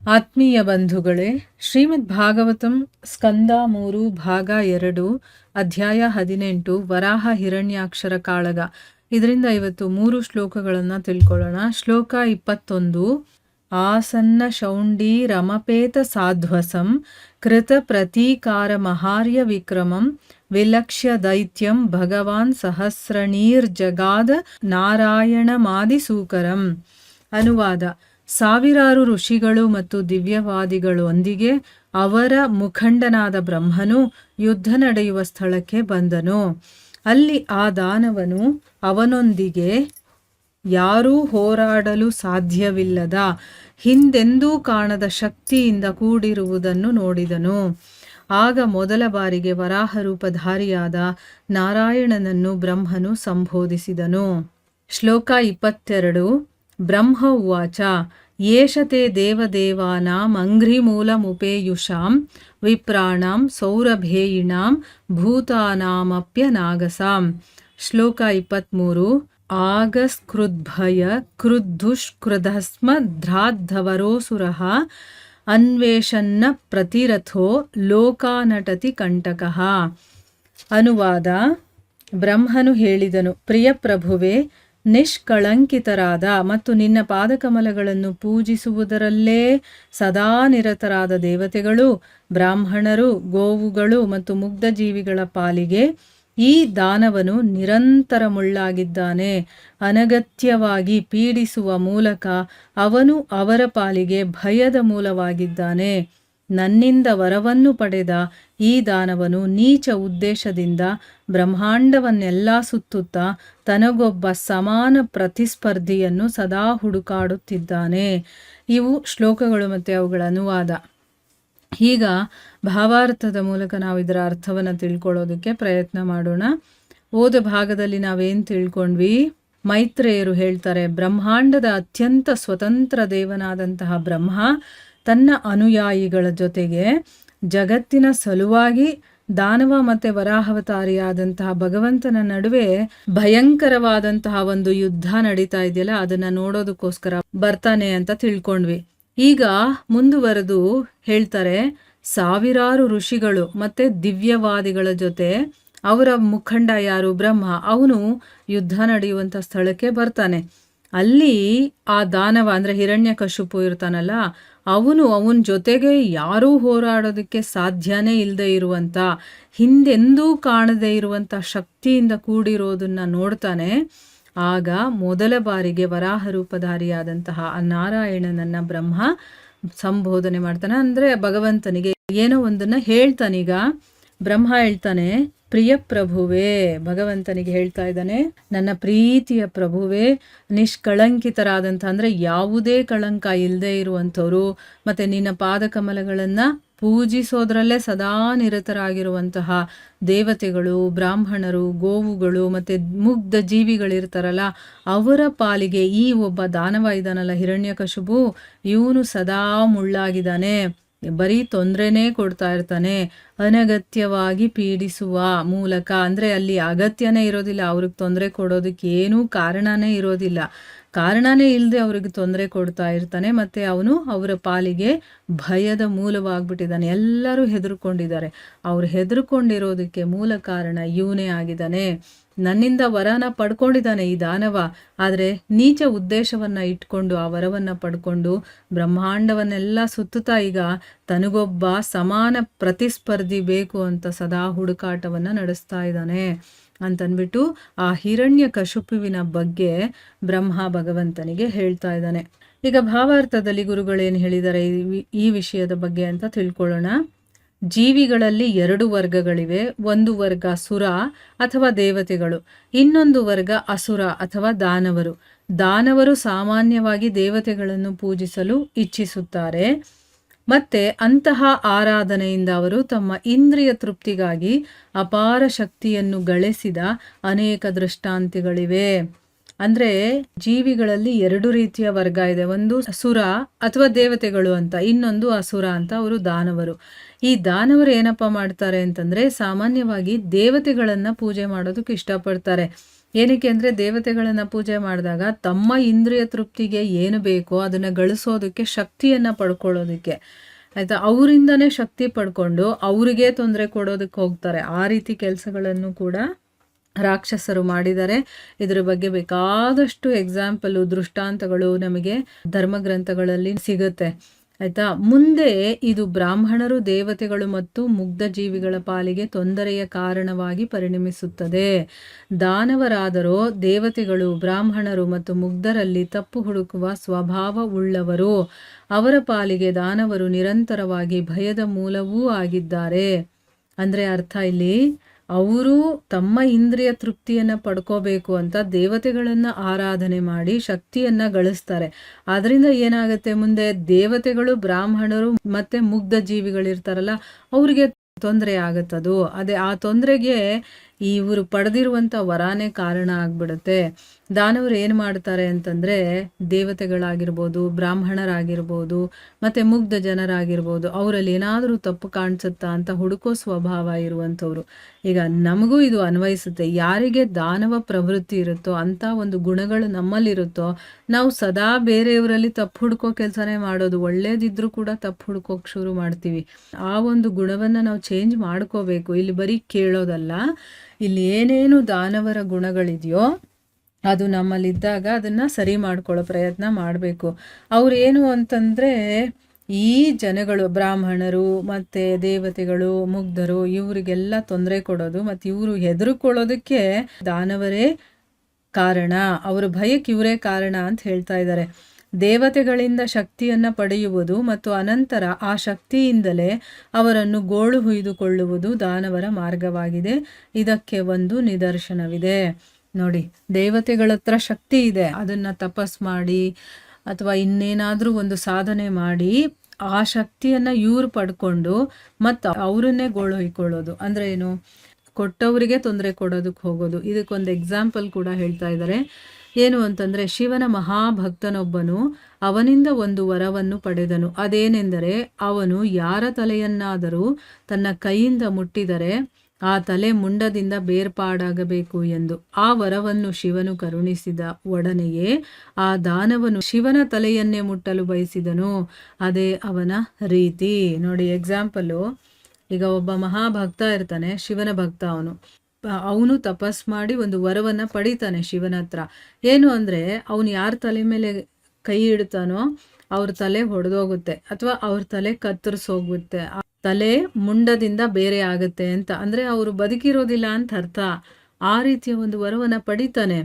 ಆತ್ಮೀಯ ಬಂಧುಗಳೇ, ಶ್ರೀಮದ್ ಭಾಗವತಂ ಸ್ಕಂದ 3 ಭಾಗ 2 ಅಧ್ಯಾಯ 18 ವರಾಹ ಹಿರಣ್ಯಾಕ್ಷರ ಕಾಳಗ. ಇದರಿಂದ ಇವತ್ತು 3 ಶ್ಲೋಕಗಳನ್ನು ತಿಳ್ಕೊಳ್ಳೋಣ. ಶ್ಲೋಕ 21. ಆಸನ್ನ ಶೌಂಡೀ ರಮಪೇತ ಸಾಧ್ವಸಂ ಕೃತ ಪ್ರತೀಕಾರ ಮಹಾರ್ಯ ವಿಕ್ರಮಂ ವಿಲಕ್ಷ್ಯ ದೈತ್ಯಂ ಭಗವಾನ್ ಸಹಸ್ರಣೀರ್ಜಗಾದ ನಾರಾಯಣಮಾದಿಸೂಕರಂ. ಅನುವಾದ: ಸಾವಿರಾರು ಋಷಿಗಳು ಮತ್ತು ದಿವ್ಯವಾದಿಗಳೊಂದಿಗೆ ಅವರ ಮುಖಂಡನಾದ ಬ್ರಹ್ಮನು ಯುದ್ಧ ನಡೆಯುವ ಸ್ಥಳಕ್ಕೆ ಬಂದನು. ಅಲ್ಲಿ ಆ ದಾನವನು ಅವನೊಂದಿಗೆ ಯಾರೂ ಹೋರಾಡಲು ಸಾಧ್ಯವಿಲ್ಲದ ಹಿಂದೆಂದೂ ಕಾಣದ ಶಕ್ತಿಯಿಂದ ಕೂಡಿರುವುದನ್ನು ನೋಡಿದನು. ಆಗ ಮೊದಲ ಬಾರಿಗೆ ವರಾಹ ರೂಪಧಾರಿಯಾದ ನಾರಾಯಣನನ್ನು ಬ್ರಹ್ಮನು ಸಂಬೋಧಿಸಿದನು. ಶ್ಲೋಕ 22. ಬ್ರಹ್ಮ ಉವಾಚ: ಯೇಷತೆ ದೇವದೇವಾನಾಂ ಅಂಘ್ರಿಮೂಲಮುಪೇಯುಷಾಂ ವಿಪ್ರಾಣಾಂ ಸೌರಭೇಯಿಣಾಂ ಭೂತಾನಾಮಪ್ಯನಾಗಸಾಂ. ಶ್ಲೋಕ 23. ಆಗಸ್ಕೃದ್ಭಯ ಕೃದ್ದುಷ್ಕೃಧಸ್ಮದ್ರಾದ್ಧವರೋಸುರಃ ಅನ್ವೇಷನ್ನ ಪ್ರತಿರಥೋ ಲೋಕಾನಟತಿ ಕಂಟಕಃ. ಅನುವಾದ: ಬ್ರಹ್ಮನು ಹೇಳಿದನು, ಪ್ರಿಯ ಪ್ರಭುವೇ, ನಿಷ್ಕಳಂಕಿತರಾದ ಮತ್ತು ನಿನ್ನ ಪಾದಕಮಲಗಳನ್ನು ಪೂಜಿಸುವುದರಲ್ಲೇ ಸದಾ ನಿರತರಾದ ದೇವತೆಗಳು, ಬ್ರಾಹ್ಮಣರು, ಗೋವುಗಳು ಮತ್ತು ಮುಗ್ಧ ಜೀವಿಗಳ ಪಾಲಿಗೆ ಈ ದಾನವನು ನಿರಂತರ ಮುಳ್ಳಾಗಿದ್ದಾನೆ. ಅನಗತ್ಯವಾಗಿ ಪೀಡಿಸುವ ಮೂಲಕ ಅವನು ಅವರ ಪಾಲಿಗೆ ಭಯದ ಮೂಲವಾಗಿದ್ದಾನೆ. ನನ್ನಿಂದ ವರವನ್ನು ಪಡೆದ ಈ ದಾನವನು ನೀಚ ಉದ್ದೇಶದಿಂದ ಬ್ರಹ್ಮಾಂಡವನ್ನೆಲ್ಲ ಸುತ್ತುತ್ತಾ ತನಗೊಬ್ಬ ಸಮಾನ ಪ್ರತಿಸ್ಪರ್ಧಿಯನ್ನು ಸದಾ ಹುಡುಕಾಡುತ್ತಿದ್ದಾನೆ. ಇವು ಶ್ಲೋಕಗಳು ಮತ್ತು ಅವುಗಳ ಅನುವಾದ. ಈಗ ಭಾವಾರ್ಥದ ಮೂಲಕ ನಾವು ಇದರ ಅರ್ಥವನ್ನು ತಿಳ್ಕೊಳ್ಳೋದಕ್ಕೆ ಪ್ರಯತ್ನ ಮಾಡೋಣ. ಓದ ಭಾಗದಲ್ಲಿ ನಾವೇನು ತಿಳ್ಕೊಂಡ್ವಿ? ಮೈತ್ರೇಯರು ಹೇಳ್ತಾರೆ, ಬ್ರಹ್ಮಾಂಡದ ಅತ್ಯಂತ ಸ್ವತಂತ್ರ ದೇವನಾದಂತಹ ಬ್ರಹ್ಮ ತನ್ನ ಅನುಯಾಯಿಗಳ ಜೊತೆಗೆ ಜಗತ್ತಿನ ಸಲುವಾಗಿ ದಾನವ ಮತ್ತು ವರಾಹವತಾರಿಯಾದಂತಹ ಭಗವಂತನ ನಡುವೆ ಭಯಂಕರವಾದಂತಹ ಒಂದು ಯುದ್ಧ ನಡೀತಾ ಇದೆಯಲ್ಲ, ಅದನ್ನ ನೋಡೋದಕ್ಕೋಸ್ಕರ ಬರ್ತಾನೆ ಅಂತ ತಿಳ್ಕೊಂಡ್ವಿ. ಈಗ ಮುಂದುವರೆದು ಹೇಳ್ತಾರೆ, ಸಾವಿರಾರು ಋಷಿಗಳು ಮತ್ತೆ ದಿವ್ಯವಾದಿಗಳ ಜೊತೆ ಅವರ ಮುಖಂಡ ಯಾರು? ಬ್ರಹ್ಮ. ಅವನು ಯುದ್ಧ ನಡೆಯುವಂಥ ಸ್ಥಳಕ್ಕೆ ಬರ್ತಾನೆ. ಅಲ್ಲಿ ಆ ದಾನವ ಅಂದರೆ ಹಿರಣ್ಯಕಶಿಪು ಇರ್ತಾನಲ್ಲ, ಅವನ ಜೊತೆಗೆ ಯಾರೂ ಹೋರಾಡೋದಕ್ಕೆ ಸಾಧ್ಯನೇ ಇಲ್ಲದೆ ಇರುವಂಥ, ಹಿಂದೆಂದೂ ಕಾಣದೇ ಇರುವಂಥ ಶಕ್ತಿಯಿಂದ ಕೂಡಿರೋದನ್ನ ನೋಡ್ತಾನೆ. ಆಗ ಮೊದಲ ಬಾರಿಗೆ ವರಾಹ ರೂಪಧಾರಿಯಾದಂತಹ ಆ ನಾರಾಯಣನನ್ನ ಬ್ರಹ್ಮ ಸಂಬೋಧನೆ ಮಾಡ್ತಾನೆ. ಅಂದರೆ ಭಗವಂತನಿಗೆ ಏನೋ ಒಂದನ್ನ ಹೇಳ್ತಾನೀಗ. ಬ್ರಹ್ಮ ಹೇಳ್ತಾನೆ, ಪ್ರಿಯ ಪ್ರಭುವೇ, ಭಗವಂತನಿಗೆ ಹೇಳ್ತಾ ಇದ್ದಾನೆ, ನನ್ನ ಪ್ರೀತಿಯ ಪ್ರಭುವೇ, ನಿಷ್ಕಳಂಕಿತರಾದಂಥ ಅಂದರೆ ಯಾವುದೇ ಕಳಂಕ ಇಲ್ಲದೆ ಇರುವಂಥವ್ರು ಮತ್ತು ನಿನ್ನ ಪಾದಕಮಲಗಳನ್ನು ಪೂಜಿಸೋದ್ರಲ್ಲೇ ಸದಾ ನಿರತರಾಗಿರುವಂತಹ ದೇವತೆಗಳು, ಬ್ರಾಹ್ಮಣರು, ಗೋವುಗಳು ಮತ್ತು ಮುಗ್ಧ ಜೀವಿಗಳಿರ್ತಾರಲ್ಲ, ಅವರ ಪಾಲಿಗೆ ಈ ಒಬ್ಬ ದಾನವ ಇದ್ದಾನಲ್ಲ ಹಿರಣ್ಯಕಶಿಪು, ಇವನು ಸದಾ ಮುಳ್ಳಾಗಿದ್ದಾನೆ. ಬರೀ ತೊಂದರೆನೇ ಕೊಡ್ತಾ ಇರ್ತಾನೆ. ಅನಗತ್ಯವಾಗಿ ಪೀಡಿಸುವ ಮೂಲಕ, ಅಂದರೆ ಅಲ್ಲಿ ಅಗತ್ಯನೇ ಇರೋದಿಲ್ಲ, ಅವ್ರಿಗೆ ತೊಂದರೆ ಕೊಡೋದಕ್ಕೆ ಏನೂ ಕಾರಣನೇ ಇರೋದಿಲ್ಲ. ಕಾರಣನೇ ಇಲ್ಲದೆ ಅವ್ರಿಗೆ ತೊಂದರೆ ಕೊಡ್ತಾ ಇರ್ತಾನೆ. ಮತ್ತು ಅವನು ಅವರ ಪಾಲಿಗೆ ಭಯದ ಮೂಲವಾಗ್ಬಿಟ್ಟಿದ್ದಾನೆ. ಎಲ್ಲರೂ ಹೆದರ್ಕೊಂಡಿದ್ದಾರೆ. ಅವ್ರು ಹೆದರ್ಕೊಂಡಿರೋದಕ್ಕೆ ಮೂಲ ಕಾರಣ ಇವನೇ ಆಗಿದ್ದಾನೆ. ನನ್ನಿಂದ ವರನ ಪಡ್ಕೊಂಡಿದ್ದಾನೆ ಈ ದಾನವ, ಆದರೆ ನೀಚ ಉದ್ದೇಶವನ್ನು ಇಟ್ಕೊಂಡು ಆ ವರವನ್ನು ಪಡ್ಕೊಂಡು ಬ್ರಹ್ಮಾಂಡವನ್ನೆಲ್ಲ ಸುತ್ತುತ್ತಾ ಈಗ ತನಗೊಬ್ಬ ಸಮಾನ ಪ್ರತಿಸ್ಪರ್ಧಿ ಬೇಕು ಅಂತ ಸದಾ ಹುಡುಕಾಟವನ್ನು ನಡೆಸ್ತಾ ಇದ್ದಾನೆ ಅಂತನ್ಬಿಟ್ಟು ಆ ಹಿರಣ್ಯ ಕಶಿಪುವಿನ ಬಗ್ಗೆ ಬ್ರಹ್ಮ ಭಗವಂತನಿಗೆ ಹೇಳ್ತಾ ಇದ್ದಾನೆ. ಈಗ ಭಾವಾರ್ಥದಲ್ಲಿ ಗುರುಗಳೇನು ಹೇಳಿದ್ದಾರೆ ಈ ವಿಷಯದ ಬಗ್ಗೆ ಅಂತ ತಿಳ್ಕೊಳ್ಳೋಣ. ಜೀವಿಗಳಲ್ಲಿ 2 ವರ್ಗಗಳಿವೆ. ಒಂದು ವರ್ಗ ಸುರ ಅಥವಾ ದೇವತೆಗಳು, ಇನ್ನೊಂದು ವರ್ಗ ಅಸುರ ಅಥವಾ ದಾನವರು. ದಾನವರು ಸಾಮಾನ್ಯವಾಗಿ ದೇವತೆಗಳನ್ನು ಪೂಜಿಸಲು ಇಚ್ಛಿಸುತ್ತಾರೆ. ಮತ್ತೆ ಅಂತಹ ಆರಾಧನೆಯಿಂದ ಅವರು ತಮ್ಮ ಇಂದ್ರಿಯ ತೃಪ್ತಿಗಾಗಿ ಅಪಾರ ಶಕ್ತಿಯನ್ನು ಗಳಿಸಿದ ಅನೇಕ ದೃಷ್ಟಾಂತಗಳಿವೆ. ಅಂದರೆ ಜೀವಿಗಳಲ್ಲಿ 2 ರೀತಿಯ ವರ್ಗ ಇದೆ. ಒಂದು ಸುರ ಅಥವಾ ದೇವತೆಗಳು ಅಂತ, ಇನ್ನೊಂದು ಅಸುರ ಅಂತ, ಅವರು ದಾನವರು. ಈ ದಾನವರು ಏನಪ್ಪ ಮಾಡ್ತಾರೆ ಅಂತಂದರೆ, ಸಾಮಾನ್ಯವಾಗಿ ದೇವತೆಗಳನ್ನು ಪೂಜೆ ಮಾಡೋದಕ್ಕೆ ಇಷ್ಟಪಡ್ತಾರೆ. ಏನಕ್ಕೆ ಅಂದರೆ ದೇವತೆಗಳನ್ನು ಪೂಜೆ ಮಾಡಿದಾಗ ತಮ್ಮ ಇಂದ್ರಿಯ ತೃಪ್ತಿಗೆ ಏನು ಬೇಕೋ ಅದನ್ನು ಗಳಿಸೋದಕ್ಕೆ ಶಕ್ತಿಯನ್ನು ಪಡ್ಕೊಳ್ಳೋದಕ್ಕೆ, ಆಯಿತಾ, ಅವರಿಂದನೇ ಶಕ್ತಿ ಪಡ್ಕೊಂಡು ಅವರಿಗೆ ತೊಂದರೆ ಕೊಡೋದಕ್ಕೆ ಹೋಗ್ತಾರೆ. ಆ ರೀತಿ ಕೆಲಸಗಳನ್ನು ಕೂಡ ರಾಕ್ಷಸರು ಮಾಡಿದ್ದಾರೆ. ಇದರ ಬಗ್ಗೆ ಬೇಕಾದಷ್ಟು ಎಕ್ಸಾಂಪಲು, ದೃಷ್ಟಾಂತಗಳು ನಮಗೆ ಧರ್ಮಗ್ರಂಥಗಳಲ್ಲಿ ಸಿಗುತ್ತೆ, ಆಯಿತಾ. ಮುಂದೆ ಇದು ಬ್ರಾಹ್ಮಣರು, ದೇವತೆಗಳು ಮತ್ತು ಮುಗ್ಧ ಜೀವಿಗಳ ಪಾಲಿಗೆ ತೊಂದರೆಯ ಕಾರಣವಾಗಿ ಪರಿಣಮಿಸುತ್ತದೆ. ದಾನವರಾದರೋ ದೇವತೆಗಳು, ಬ್ರಾಹ್ಮಣರು ಮತ್ತು ಮುಗ್ಧರಲ್ಲಿ ತಪ್ಪು ಹುಡುಕುವ ಸ್ವಭಾವವುಳ್ಳವರು. ಅವರ ಪಾಲಿಗೆ ದಾನವರು ನಿರಂತರವಾಗಿ ಭಯದ ಮೂಲವೂ ಆಗಿದ್ದಾರೆ. ಅಂದರೆ ಅರ್ಥ ಇಲ್ಲಿ ಅವರು ತಮ್ಮ ಇಂದ್ರಿಯ ತೃಪ್ತಿಯನ್ನು ಪಡ್ಕೋಬೇಕು ಅಂತ ದೇವತೆಗಳನ್ನು ಆರಾಧನೆ ಮಾಡಿ ಶಕ್ತಿಯನ್ನು ಗಳಿಸ್ತಾರೆ. ಅದರಿಂದ ಏನಾಗುತ್ತೆ, ಮುಂದೆ ದೇವತೆಗಳು, ಬ್ರಾಹ್ಮಣರು ಮತ್ತು ಮುಗ್ಧ ಜೀವಿಗಳಿರ್ತಾರಲ್ಲ ಅವರಿಗೆ ತೊಂದರೆ ಆಗುತ್ತದು. ಅದೇ ಆ ತೊಂದರೆಗೆ ಇವರು ಪಡೆದಿರುವಂಥ ವರಾನೇ ಕಾರಣ ಆಗ್ಬಿಡುತ್ತೆ. ದಾನವರು ಏನು ಮಾಡ್ತಾರೆ ಅಂತಂದರೆ ದೇವತೆಗಳಾಗಿರ್ಬೋದು, ಬ್ರಾಹ್ಮಣರಾಗಿರ್ಬೋದು ಮತ್ತು ಮುಗ್ಧ ಜನರಾಗಿರ್ಬೋದು, ಅವರಲ್ಲಿ ಏನಾದರೂ ತಪ್ಪು ಕಾಣಿಸುತ್ತಾ ಅಂತ ಹುಡುಕೋ ಸ್ವಭಾವ ಇರುವಂಥವ್ರು. ಈಗ ನಮಗೂ ಇದು ಅನ್ವಯಿಸುತ್ತೆ. ಯಾರಿಗೆ ದಾನವ ಪ್ರವೃತ್ತಿ ಇರುತ್ತೋ, ಅಂಥ ಒಂದು ಗುಣಗಳು ನಮ್ಮಲ್ಲಿರುತ್ತೋ, ನಾವು ಸದಾ ಬೇರೆಯವರಲ್ಲಿ ತಪ್ಪು ಹುಡ್ಕೋ ಕೆಲಸನೇ ಮಾಡೋದು. ಒಳ್ಳೇದಿದ್ರೂ ಕೂಡ ತಪ್ಪು ಹುಡ್ಕೋಕೆ ಶುರು ಮಾಡ್ತೀವಿ. ಆ ಒಂದು ಗುಣವನ್ನು ನಾವು ಚೇಂಜ್ ಮಾಡ್ಕೋಬೇಕು. ಇಲ್ಲಿ ಬರೀ ಕೇಳೋದಲ್ಲ, ಇಲ್ಲಿ ಏನೇನು ದಾನವರ ಗುಣಗಳಿದೆಯೋ ಅದು ನಮ್ಮಲ್ಲಿದ್ದಾಗ ಅದನ್ನು ಸರಿ ಮಾಡ್ಕೊಳ್ಳೋ ಪ್ರಯತ್ನ ಮಾಡಬೇಕು. ಅವ್ರು ಏನು ಅಂತಂದರೆ ಈ ಜನಗಳು, ಬ್ರಾಹ್ಮಣರು ಮತ್ತು ದೇವತೆಗಳು, ಮುಗ್ಧರು, ಇವರಿಗೆಲ್ಲ ತೊಂದರೆ ಕೊಡೋದು ಮತ್ತು ಇವರು ಹೆದರ್ಕೊಳ್ಳೋದಕ್ಕೆ ದಾನವರೇ ಕಾರಣ, ಅವರ ಭಯಕ್ಕೆ ಇವರೇ ಕಾರಣ ಅಂತ ಹೇಳ್ತಾ ಇದ್ದಾರೆ. ದೇವತೆಗಳಿಂದ ಶಕ್ತಿಯನ್ನು ಪಡೆಯುವುದು ಮತ್ತು ಅನಂತರ ಆ ಶಕ್ತಿಯಿಂದಲೇ ಅವರನ್ನು ಗೋಳು ಹುಯ್ದುಕೊಳ್ಳುವುದು ದಾನವರ ಮಾರ್ಗವಾಗಿದೆ. ಇದಕ್ಕೆ ಒಂದು ನಿದರ್ಶನವಿದೆ ನೋಡಿ. ದೇವತೆಗಳ ಹತ್ರ ಶಕ್ತಿ ಇದೆ, ಅದನ್ನು ತಪಸ್ ಮಾಡಿ ಅಥವಾ ಇನ್ನೇನಾದರೂ ಒಂದು ಸಾಧನೆ ಮಾಡಿ ಆ ಶಕ್ತಿಯನ್ನು ಇವ್ರು ಪಡ್ಕೊಂಡು ಮತ್ತು ಅವರನ್ನೇ ಗೋಳು ಹೊಯ್ಕೊಳ್ಳೋದು. ಅಂದರೆ ಏನು, ಕೊಟ್ಟವರಿಗೆ ತೊಂದರೆ ಕೊಡೋದಕ್ಕೆ ಹೋಗೋದು. ಇದಕ್ಕೊಂದು ಎಕ್ಸಾಂಪಲ್ ಕೂಡ ಹೇಳ್ತಾ ಇದ್ದಾರೆ. ಏನು ಅಂತಂದರೆ, ಶಿವನ ಮಹಾಭಕ್ತನೊಬ್ಬನು ಅವನಿಂದ ಒಂದು ವರವನ್ನು ಪಡೆದನು. ಅದೇನೆಂದರೆ, ಅವನು ಯಾರ ತಲೆಯನ್ನಾದರೂ ತನ್ನ ಕೈಯಿಂದ ಮುಟ್ಟಿದರೆ ಆ ತಲೆ ಮುಂಡದಿಂದ ಬೇರ್ಪಾಡಾಗಬೇಕು ಎಂದು. ಆ ವರವನ್ನು ಶಿವನು ಕರುಣಿಸಿದ ಒಡನೆಯೇ ಆ ದಾನವನು ಶಿವನ ತಲೆಯನ್ನೇ ಮುಟ್ಟಲು ಬಯಸಿದನು. ಅದೇ ಅವನ ರೀತಿ. ನೋಡಿ ಎಕ್ಸಾಂಪಲು, ಈಗ ಒಬ್ಬ ಮಹಾಭಕ್ತ ಇರ್ತಾನೆ, ಶಿವನ ಭಕ್ತ. ಅವನು ತಪಸ್ ಮಾಡಿ ಒಂದು ವರವನ್ನು ಪಡಿತಾನೆ ಶಿವನ ಹತ್ರ. ಏನು ಅಂದರೆ, ಅವನು ಯಾರ ತಲೆ ಮೇಲೆ ಕೈ ಇಡ್ತಾನೋ ಅವ್ರ ತಲೆ ಹೊಡೆದೋಗುತ್ತೆ ಅಥವಾ ಅವ್ರ ತಲೆ ಕತ್ತರಿಸೋಗುತ್ತೆ, ತಲೆ ಮುಂಡದಿಂದ ಬೇರೆ ಆಗುತ್ತೆ ಅಂತ. ಅಂದರೆ ಅವರು ಬದುಕಿರೋದಿಲ್ಲ ಅಂತ ಅರ್ಥ. ಆ ರೀತಿಯ ಒಂದು ವರವನ್ನು ಪಡಿತಾನೆ.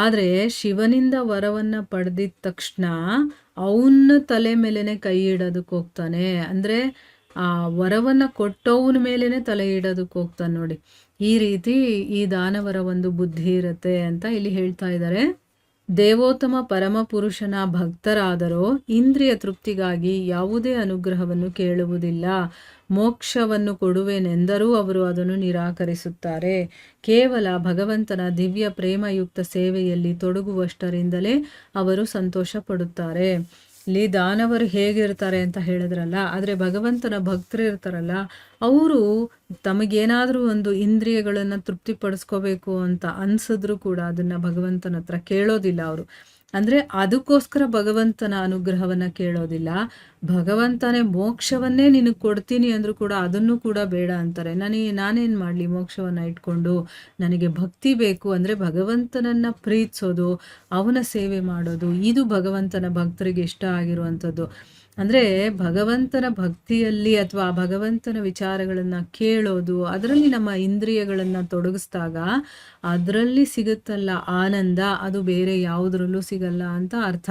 ಆದರೆ ಶಿವನಿಂದ ವರವನ್ನು ಪಡೆದಿದ್ದ ತಕ್ಷಣ ಅವನ ತಲೆ ಮೇಲೇ ಕೈ ಇಡೋದಕ್ಕೆ ಹೋಗ್ತಾನೆ. ಅಂದರೆ ಆ ವರವನ್ನು ಕೊಟ್ಟವನ ಮೇಲೇ ತಲೆ ಇಡೋದಕ್ಕೆ ಹೋಗ್ತಾನೆ ನೋಡಿ. ಈ ರೀತಿ ಈ ದಾನವರ ಒಂದು ಬುದ್ಧಿ ಇರುತ್ತೆ ಅಂತ ಇಲ್ಲಿ ಹೇಳ್ತಾ ಇದ್ದಾರೆ. ದೇವೋತ್ತಮ ಪರಮಪುರುಷನ ಭಕ್ತರಾದರೋ ಇಂದ್ರಿಯ ತೃಪ್ತಿಗಾಗಿ ಯಾವುದೇ ಅನುಗ್ರಹವನ್ನು ಕೇಳುವುದಿಲ್ಲ. ಮೋಕ್ಷವನ್ನು ಕೊಡುವೆನೆಂದರೂ ಅವರು ಅದನ್ನು ನಿರಾಕರಿಸುತ್ತಾರೆ. ಕೇವಲ ಭಗವಂತನ ದಿವ್ಯ ಪ್ರೇಮಯುಕ್ತ ಸೇವೆಯಲ್ಲಿ ತೊಡಗುವಷ್ಟರಿಂದಲೇ ಅವರು ಸಂತೋಷ ಪಡುತ್ತಾರೆ. ಇಲ್ಲಿ ದಾನವರು ಹೇಗಿರ್ತಾರೆ ಅಂತ ಹೇಳಿದ್ರಲ್ಲ, ಆದರೆ ಭಗವಂತನ ಭಕ್ತರು ಇರ್ತಾರಲ್ಲ, ಅವರು ತಮಗೇನಾದರೂ ಒಂದು ಇಂದ್ರಿಯಗಳನ್ನು ತೃಪ್ತಿಪಡಿಸ್ಕೋಬೇಕು ಅಂತ ಅನಿಸಿದ್ರು ಕೂಡ ಅದನ್ನು ಭಗವಂತನ ಹತ್ರ ಕೇಳೋದಿಲ್ಲ ಅವರು. ಅಂದರೆ ಅದಕ್ಕೋಸ್ಕರ ಭಗವಂತನ ಅನುಗ್ರಹವನ್ನು ಕೇಳೋದಿಲ್ಲ. ಭಗವಂತನೇ ಮೋಕ್ಷವನ್ನೇ ನಿನಗೆ ಕೊಡ್ತೀನಿ ಅಂದರೂ ಕೂಡ ಅದನ್ನು ಕೂಡ ಬೇಡ ಅಂತಾರೆ. ನಾನೇನು ಮಾಡಲಿ ಮೋಕ್ಷವನ್ನು ಇಟ್ಕೊಂಡು, ನನಗೆ ಭಕ್ತಿ ಬೇಕು. ಅಂದರೆ ಭಗವಂತನನ್ನು ಪ್ರೀತಿಸೋದು, ಅವನ ಸೇವೆ ಮಾಡೋದು, ಇದು ಭಗವಂತನ ಭಕ್ತರಿಗೆ ಇಷ್ಟ ಆಗಿರುವಂಥದ್ದು. ಅಂದರೆ ಭಗವಂತನ ಭಕ್ತಿಯಲ್ಲಿ ಅಥವಾ ಭಗವಂತನ ವಿಚಾರಗಳನ್ನು ಕೇಳೋದು, ಅದರಲ್ಲಿ ನಮ್ಮ ಇಂದ್ರಿಯಗಳನ್ನು ತೊಡಗಿಸಿದಾಗ ಅದರಲ್ಲಿ ಸಿಗುತ್ತಲ್ಲ ಆನಂದ, ಅದು ಬೇರೆ ಯಾವುದರಲ್ಲೂ ಸಿಗಲ್ಲ ಅಂತ ಅರ್ಥ.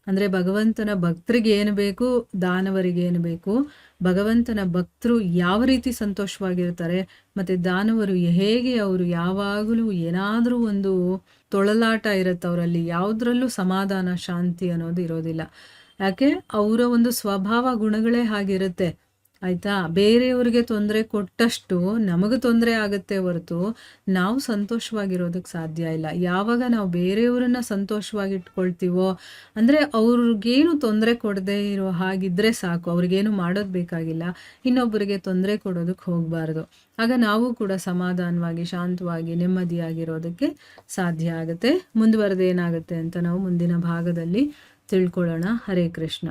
ಅಂದರೆ ಭಗವಂತನ ಭಕ್ತರಿಗೆ ಏನು ಬೇಕು, ದಾನವರಿಗೆ ಏನು ಬೇಕು, ಭಗವಂತನ ಭಕ್ತರು ಯಾವ ರೀತಿ ಸಂತೋಷವಾಗಿರ್ತಾರೆ ಮತ್ತು ದಾನವರು ಹೇಗೆ, ಅವರು ಯಾವಾಗಲೂ ಏನಾದರೂ ಒಂದು ತೊಳಲಾಟ ಇರುತ್ತೆ ಅವರಲ್ಲಿ, ಯಾವುದರಲ್ಲೂ ಸಮಾಧಾನ ಶಾಂತಿ ಅನ್ನೋದು ಇರೋದಿಲ್ಲ. ಯಾಕೆ, ಅವರ ಒಂದು ಸ್ವಭಾವ ಗುಣಗಳೇ ಹಾಗಿರುತ್ತೆ. ಆಯ್ತಾ? ಬೇರೆಯವ್ರಿಗೆ ತೊಂದರೆ ಕೊಟ್ಟಷ್ಟು ನಮಗೆ ತೊಂದರೆ ಆಗುತ್ತೆ ಹೊರತು, ನಾವು ಸಂತೋಷವಾಗಿರೋದಕ್ಕೆ ಸಾಧ್ಯ ಇಲ್ಲ. ಯಾವಾಗ ನಾವು ಬೇರೆಯವ್ರನ್ನ ಸಂತೋಷವಾಗಿ ಇಟ್ಕೊಳ್ತೀವೋ, ಅಂದರೆ ಅವ್ರಿಗೇನು ತೊಂದರೆ ಕೊಡದೇ ಇರೋ ಹಾಗಿದ್ರೆ ಸಾಕು. ಅವ್ರಿಗೇನು ಮಾಡೋದು ಬೇಕಾಗಿಲ್ಲ. ಇನ್ನೊಬ್ಬರಿಗೆ ತೊಂದರೆ ಕೊಡೋದಕ್ಕೆ ಹೋಗಬಾರ್ದು. ಆಗ ನಾವು ಕೂಡ ಸಮಾಧಾನವಾಗಿ, ಶಾಂತವಾಗಿ, ನೆಮ್ಮದಿಯಾಗಿರೋದಕ್ಕೆ ಸಾಧ್ಯ ಆಗುತ್ತೆ. ಮುಂದುವರೆದು ಏನಾಗುತ್ತೆ ಅಂತ ನಾವು ಮುಂದಿನ ಭಾಗದಲ್ಲಿ ತಿಳ್ಕೊಳ್ಳೋಣ. ಹರೇ ಕೃಷ್ಣ.